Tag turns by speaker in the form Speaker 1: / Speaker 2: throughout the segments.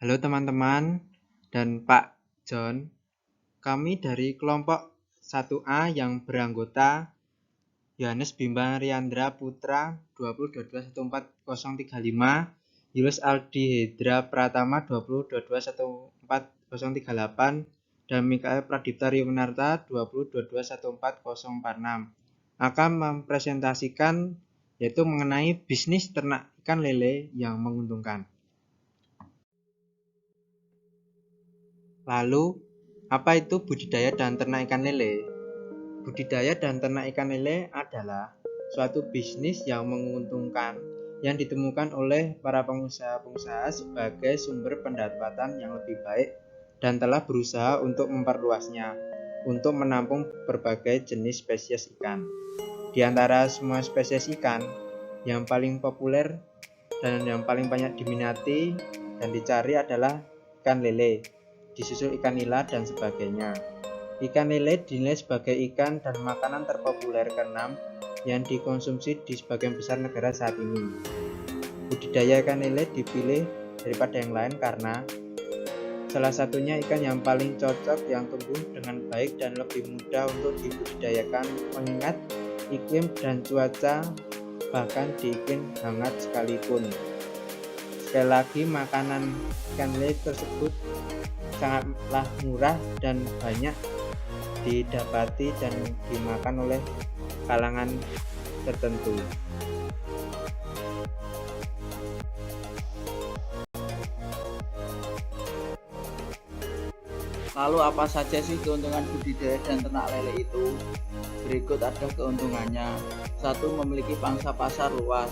Speaker 1: Halo teman-teman dan Pak John, kami dari kelompok 1A yang beranggota Yohanes Bima Riandra Putra 20221435, Yulus Aldi Hedra Pratama 20221438, dan Mikael Pradipta Riwanarta 20221446 akan mempresentasikan yaitu mengenai bisnis ternak ikan lele yang menguntungkan. Lalu, apa itu budidaya dan ternak ikan lele? Budidaya dan ternak ikan lele adalah suatu bisnis yang menguntungkan yang ditemukan oleh para pengusaha-pengusaha sebagai sumber pendapatan yang lebih baik dan telah berusaha untuk memperluasnya untuk menampung berbagai jenis spesies ikan. Di antara semua spesies ikan, yang paling populer dan yang paling banyak diminati dan dicari adalah ikan lele, disusul ikan nila dan sebagainya. Ikan lele dinilai sebagai ikan dan makanan terpopuler ke-6 yang dikonsumsi di sebagian besar negara saat ini. Budidaya ikan lele dipilih daripada yang lain karena salah satunya ikan yang paling cocok yang tumbuh dengan baik dan lebih mudah untuk dibudidayakan mengingat iklim dan cuaca bahkan di iklim hangat sekalipun. Sekali lagi, makanan ikan lele tersebut sangatlah murah dan banyak didapati dan dimakan oleh kalangan tertentu.
Speaker 2: Lalu apa saja sih keuntungan budidaya dan ternak lele itu? Berikut ada keuntungannya. 1. Memiliki pangsa pasar luas.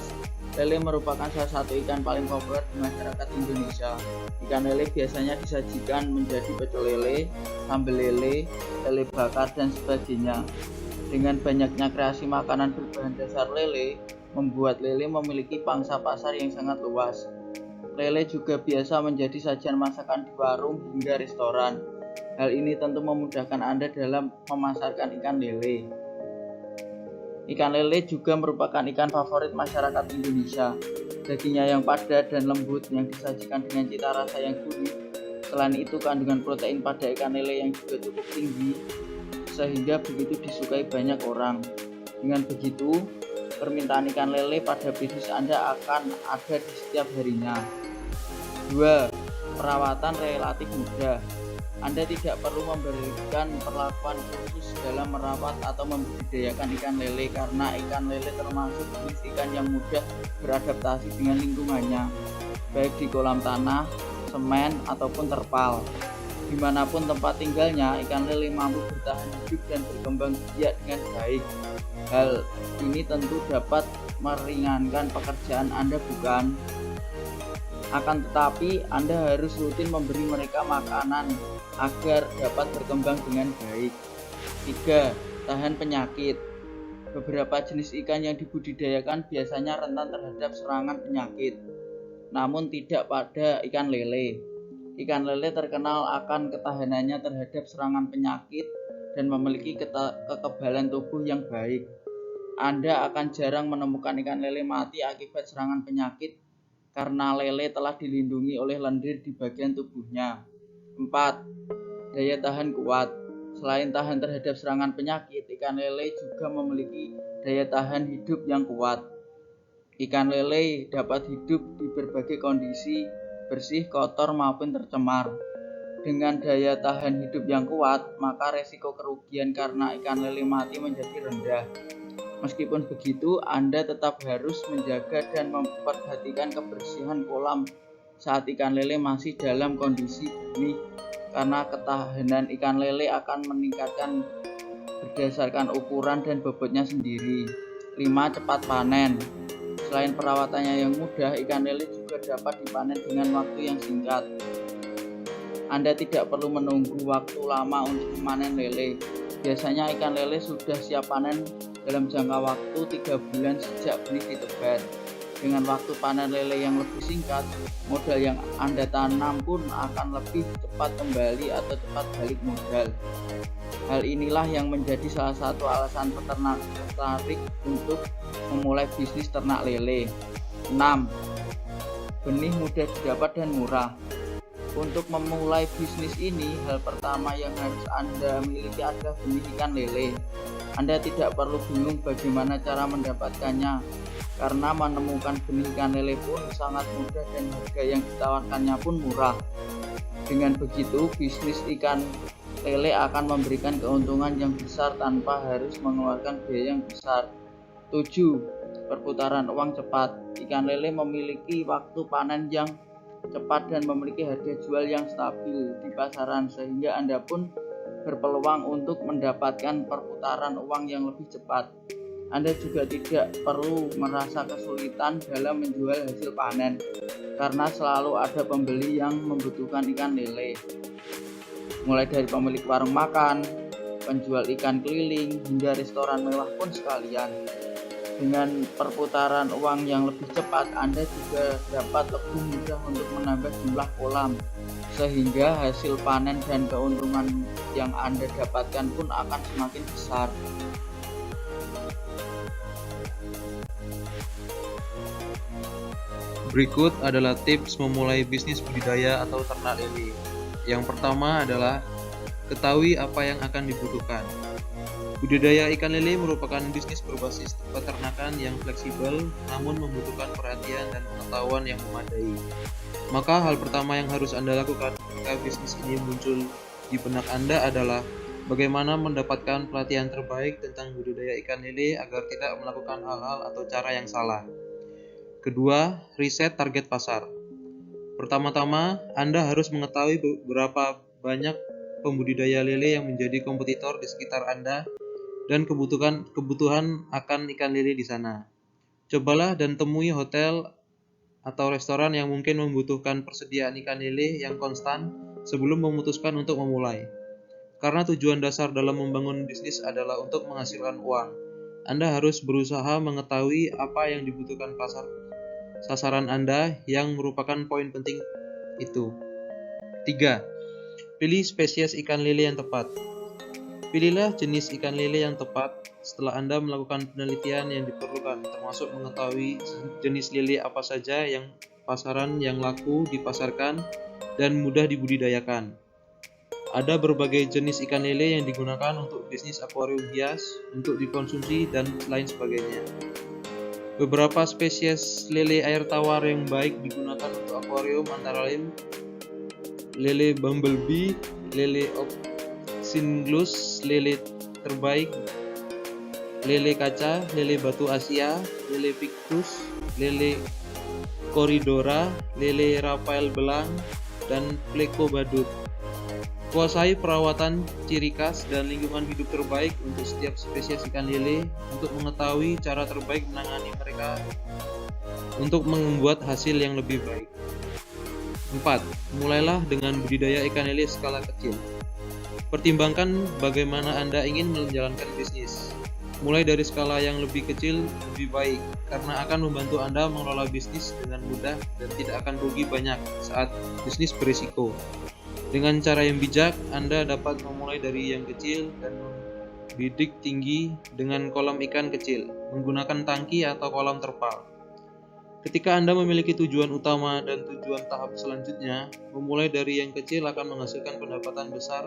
Speaker 2: Lele merupakan salah satu ikan paling populer di masyarakat Indonesia. Ikan lele biasanya disajikan menjadi pecel lele, sambal lele, lele bakar, dan sebagainya. Dengan banyaknya kreasi makanan berbahan dasar lele, membuat lele memiliki pangsa pasar yang sangat luas. Lele juga biasa menjadi sajian masakan di warung hingga restoran. Hal ini tentu memudahkan Anda dalam memasarkan ikan lele. Ikan lele juga merupakan ikan favorit masyarakat Indonesia. Dagingnya yang padat dan lembut yang disajikan dengan cita rasa yang gurih. Selain itu, kandungan protein pada ikan lele yang juga cukup tinggi, sehingga begitu disukai banyak orang. Dengan begitu, permintaan ikan lele pada bisnis Anda akan ada di setiap harinya. 2. Perawatan relatif mudah. Anda tidak perlu memberikan perlakuan khusus dalam merawat atau membudidayakan ikan lele karena ikan lele termasuk jenis ikan yang mudah beradaptasi dengan lingkungannya, baik di kolam tanah, semen, ataupun terpal. Dimanapun tempat tinggalnya, ikan lele mampu bertahan hidup dan berkembang biak dengan baik. Hal ini tentu dapat meringankan pekerjaan Anda, bukan? Akan tetapi, Anda harus rutin memberi mereka makanan agar dapat berkembang dengan baik. 3. Tahan penyakit. Beberapa jenis ikan yang dibudidayakan biasanya rentan terhadap serangan penyakit, namun tidak pada ikan lele. Ikan lele terkenal akan ketahanannya terhadap serangan penyakit dan memiliki kekebalan tubuh yang baik. Anda akan jarang menemukan ikan lele mati akibat serangan penyakit karena lele telah dilindungi oleh lendir di bagian tubuhnya. 4. Daya tahan kuat. Selain tahan terhadap serangan penyakit, ikan lele juga memiliki daya tahan hidup yang kuat. Ikan lele dapat hidup di berbagai kondisi, bersih, kotor, maupun tercemar. Dengan daya tahan hidup yang kuat, maka resiko kerugian karena ikan lele mati menjadi rendah. Meskipun begitu, Anda tetap harus menjaga dan memperhatikan kebersihan kolam saat ikan lele masih dalam kondisi benih, karena ketahanan ikan lele akan meningkatkan berdasarkan ukuran dan bobotnya sendiri. 5. Cepat panen. Selain perawatannya yang mudah, ikan lele juga dapat dipanen dengan waktu yang singkat. Anda tidak perlu menunggu waktu lama untuk memanen lele. Biasanya ikan lele sudah siap panen dalam jangka waktu 3 bulan sejak benih ditebar. Dengan waktu panen lele yang lebih singkat, modal yang Anda tanam pun akan lebih cepat kembali atau cepat balik modal. Hal inilah yang menjadi salah satu alasan peternak tertarik untuk memulai bisnis ternak lele. 6. Benih mudah didapat dan murah. Untuk memulai bisnis ini, hal pertama yang harus Anda miliki adalah benih ikan lele. Anda tidak perlu bingung bagaimana cara mendapatkannya, karena menemukan benih ikan lele pun sangat mudah dan harga yang ditawarkannya pun murah. Dengan begitu, bisnis ikan lele akan memberikan keuntungan yang besar tanpa harus mengeluarkan biaya yang besar. 7. Perputaran uang cepat. Ikan lele memiliki waktu panen yang cepat dan memiliki harga jual yang stabil di pasaran, sehingga Anda pun berpeluang untuk mendapatkan perputaran uang yang lebih cepat. Anda juga tidak perlu merasa kesulitan dalam menjual hasil panen, karena selalu ada pembeli yang membutuhkan ikan lele, mulai dari pemilik warung makan, penjual ikan keliling, hingga restoran mewah pun sekalian. Dengan perputaran uang yang lebih cepat, Anda juga dapat lebih mudah untuk menambah jumlah kolam, sehingga hasil panen dan keuntungan yang Anda dapatkan pun akan semakin besar.
Speaker 3: Berikut adalah tips memulai bisnis budidaya atau ternak lele. Yang pertama adalah ketahui apa yang akan dibutuhkan. Budidaya ikan lele merupakan bisnis berbasis peternakan yang fleksibel, namun membutuhkan perhatian dan pengetahuan yang memadai. Maka hal pertama yang harus Anda lakukan ketika bisnis ini muncul di benak Anda adalah bagaimana mendapatkan pelatihan terbaik tentang budidaya ikan lele agar tidak melakukan hal-hal atau cara yang salah. Kedua, riset target pasar. Pertama-tama, Anda harus mengetahui berapa banyak pembudidaya lele yang menjadi kompetitor di sekitar Anda dan kebutuhan akan ikan lele di sana. Cobalah dan temui hotel atau restoran yang mungkin membutuhkan persediaan ikan lele yang konstan sebelum memutuskan untuk memulai. Karena tujuan dasar dalam membangun bisnis adalah untuk menghasilkan uang, Anda harus berusaha mengetahui apa yang dibutuhkan sasaran Anda yang merupakan poin penting itu. 3. Pilih spesies ikan lele yang tepat. Pilihlah jenis ikan lele yang tepat setelah Anda melakukan penelitian yang diperlukan, termasuk mengetahui jenis lele apa saja yang pasaran yang laku dipasarkan dan mudah dibudidayakan. Ada berbagai jenis ikan lele yang digunakan untuk bisnis akuarium hias, untuk dikonsumsi, dan lain sebagainya. Beberapa spesies lele air tawar yang baik digunakan untuk akuarium antara lain lele bumblebee, lele oxyglus, lele terbaik, lele kaca, lele batu Asia, lele pictus, lele koridora, lele rafael belang, dan pleko badut. Kuasai perawatan, ciri khas, dan lingkungan hidup terbaik untuk setiap spesies ikan lele untuk mengetahui cara terbaik menangani mereka untuk membuat hasil yang lebih baik. 4. Mulailah dengan budidaya ikan lele skala kecil. Pertimbangkan bagaimana Anda ingin menjalankan bisnis. Mulai dari skala yang lebih kecil lebih baik, karena akan membantu Anda mengelola bisnis dengan mudah dan tidak akan rugi banyak saat bisnis berisiko. Dengan cara yang bijak, Anda dapat memulai dari yang kecil dan membidik tinggi dengan kolam ikan kecil, menggunakan tangki atau kolam terpal. Ketika Anda memiliki tujuan utama dan tujuan tahap selanjutnya, memulai dari yang kecil akan menghasilkan pendapatan besar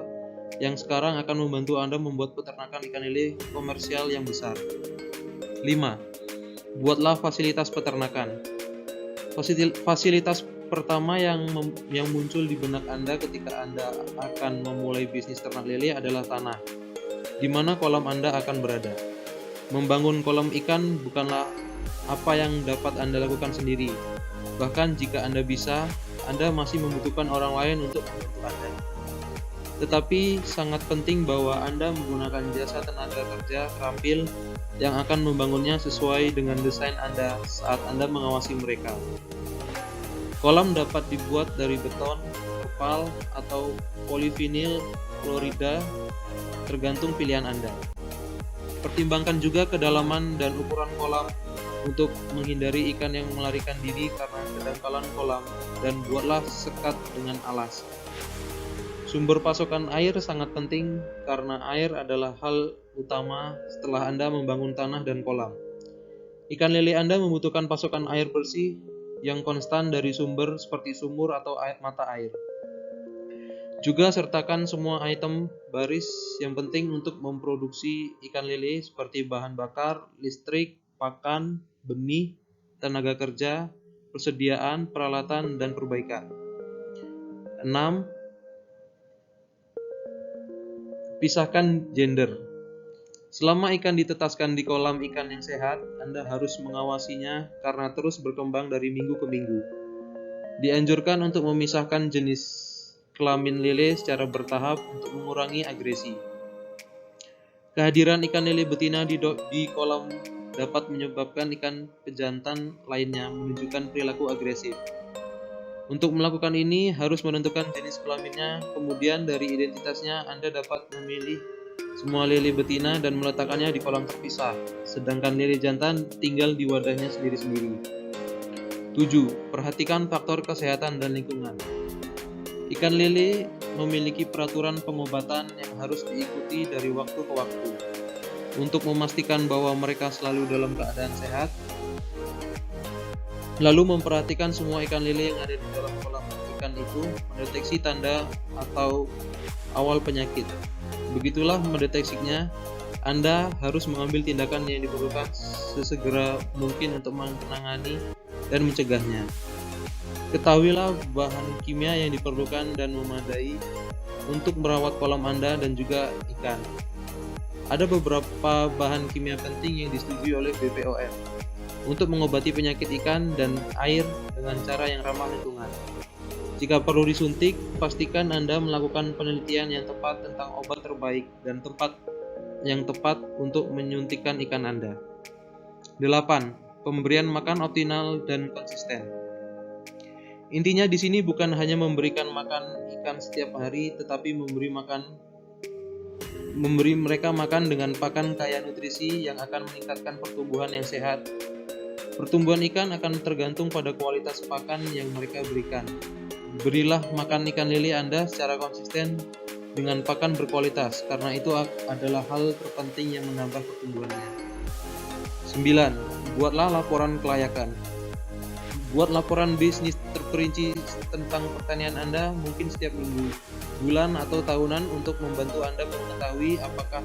Speaker 3: yang sekarang akan membantu Anda membuat peternakan ikan lele komersial yang besar. 5. Buatlah fasilitas peternakan. Fasilitas pertama yang muncul di benak Anda ketika Anda akan memulai bisnis ternak lele adalah tanah, di mana kolam Anda akan berada. Membangun kolam ikan bukanlah apa yang dapat Anda lakukan sendiri. Bahkan jika Anda bisa, Anda masih membutuhkan orang lain untuk membantu Anda. Tetapi sangat penting bahwa Anda menggunakan jasa tenaga kerja terampil yang akan membangunnya sesuai dengan desain Anda saat Anda mengawasi mereka. Kolam dapat dibuat dari beton, terpal, atau polivinil klorida, tergantung pilihan Anda. Pertimbangkan juga kedalaman dan ukuran kolam untuk menghindari ikan yang melarikan diri karena kedangkalan kolam, dan buatlah sekat dengan alas. Sumber pasokan air sangat penting karena air adalah hal utama setelah Anda membangun tanah dan kolam. Ikan lele Anda membutuhkan pasokan air bersih yang konstan dari sumber seperti sumur atau mata air. Juga sertakan semua item baris yang penting untuk memproduksi ikan lele seperti bahan bakar, listrik, pakan, benih, tenaga kerja, persediaan, peralatan, dan perbaikan. 6. Pisahkan gender. Selama ikan ditetaskan di kolam ikan yang sehat, Anda harus mengawasinya karena terus berkembang dari minggu ke minggu. Dianjurkan untuk memisahkan jenis kelamin lele secara bertahap untuk mengurangi agresi. Kehadiran ikan lele betina di kolam dapat menyebabkan ikan pejantan lainnya menunjukkan perilaku agresif. Untuk melakukan ini harus menentukan jenis kelaminnya, kemudian dari identitasnya Anda dapat memilih semua lele betina dan meletakkannya di kolam terpisah, sedangkan lele jantan tinggal di wadahnya sendiri-sendiri. 7. Perhatikan faktor kesehatan dan lingkungan. Ikan lele memiliki peraturan pengobatan yang harus diikuti dari waktu ke waktu. Untuk memastikan bahwa mereka selalu dalam keadaan sehat, lalu memperhatikan semua ikan lele yang ada di dalam kolam ikan itu mendeteksi tanda atau awal penyakit. Begitulah mendeteksinya, Anda harus mengambil tindakan yang diperlukan sesegera mungkin untuk menangani dan mencegahnya. Ketahuilah bahan kimia yang diperlukan dan memadai untuk merawat kolam Anda dan juga ikan. Ada beberapa bahan kimia penting yang disetujui oleh BPOM untuk mengobati penyakit ikan dan air dengan cara yang ramah lingkungan. Jika perlu disuntik, pastikan Anda melakukan penelitian yang tepat tentang obat terbaik dan tempat yang tepat untuk menyuntikkan ikan Anda. 8. Pemberian makan optimal dan konsisten. Intinya di sini bukan hanya memberikan makan ikan setiap hari, tetapi memberi mereka makan dengan pakan kaya nutrisi yang akan meningkatkan pertumbuhan yang sehat. Pertumbuhan ikan akan tergantung pada kualitas pakan yang mereka berikan. Berilah makan ikan lele Anda secara konsisten dengan pakan berkualitas, karena itu adalah hal terpenting yang menambah pertumbuhannya. 9. Buatlah laporan kelayakan. Buat laporan bisnis terperinci tentang pertanian Anda mungkin setiap minggu, bulan, atau tahunan untuk membantu Anda mengetahui apakah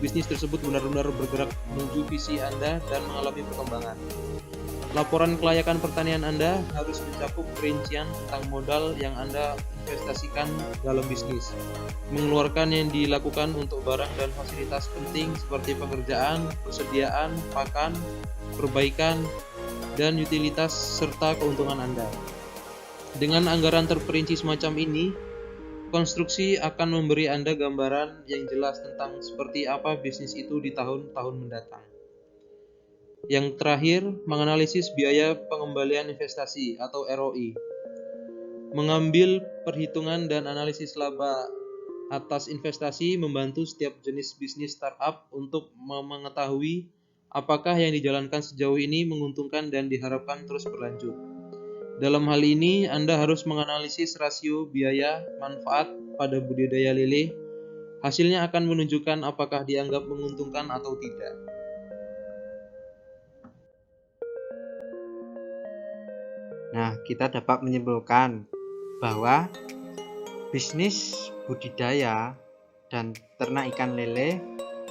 Speaker 3: bisnis tersebut benar-benar bergerak menuju visi Anda dan mengalami perkembangan. Laporan kelayakan pertanian Anda harus mencakup perincian tentang modal yang Anda investasikan dalam bisnis, mengeluarkan yang dilakukan untuk barang dan fasilitas penting seperti pekerjaan, persediaan, pakan, perbaikan, dan utilitas serta keuntungan Anda. Dengan anggaran terperinci semacam ini, konstruksi akan memberi Anda gambaran yang jelas tentang seperti apa bisnis itu di tahun-tahun mendatang. Yang terakhir, menganalisis biaya pengembalian investasi atau ROI. Mengambil perhitungan dan analisis laba atas investasi membantu setiap jenis bisnis startup untuk mengetahui apakah yang dijalankan sejauh ini menguntungkan dan diharapkan terus berlanjut. Dalam hal ini, Anda harus menganalisis rasio biaya manfaat pada budidaya lele. Hasilnya akan menunjukkan apakah dianggap menguntungkan atau tidak.
Speaker 1: Nah, kita dapat menyimpulkan bahwa bisnis budidaya dan ternak ikan lele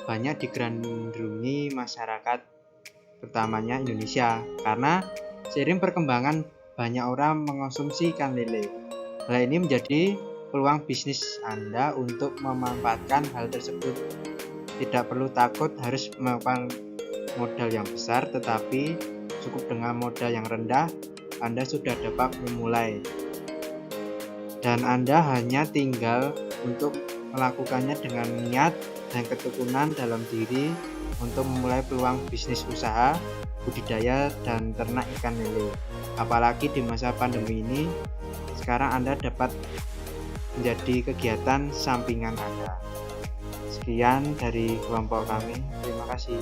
Speaker 1: banyak digandrungi masyarakat, terutamanya Indonesia, karena seiring perkembangan banyak orang mengonsumsi ikan lele. Hal ini menjadi peluang bisnis Anda untuk memanfaatkan hal tersebut. Tidak perlu takut harus melakukan modal yang besar, tetapi cukup dengan modal yang rendah Anda sudah dapat memulai, dan Anda hanya tinggal untuk melakukannya dengan niat dan ketekunan dalam diri untuk memulai peluang bisnis usaha budidaya dan ternak ikan lele. Apalagi di masa pandemi ini, sekarang Anda dapat menjadi kegiatan sampingan Anda. Sekian dari kelompok kami, terima kasih.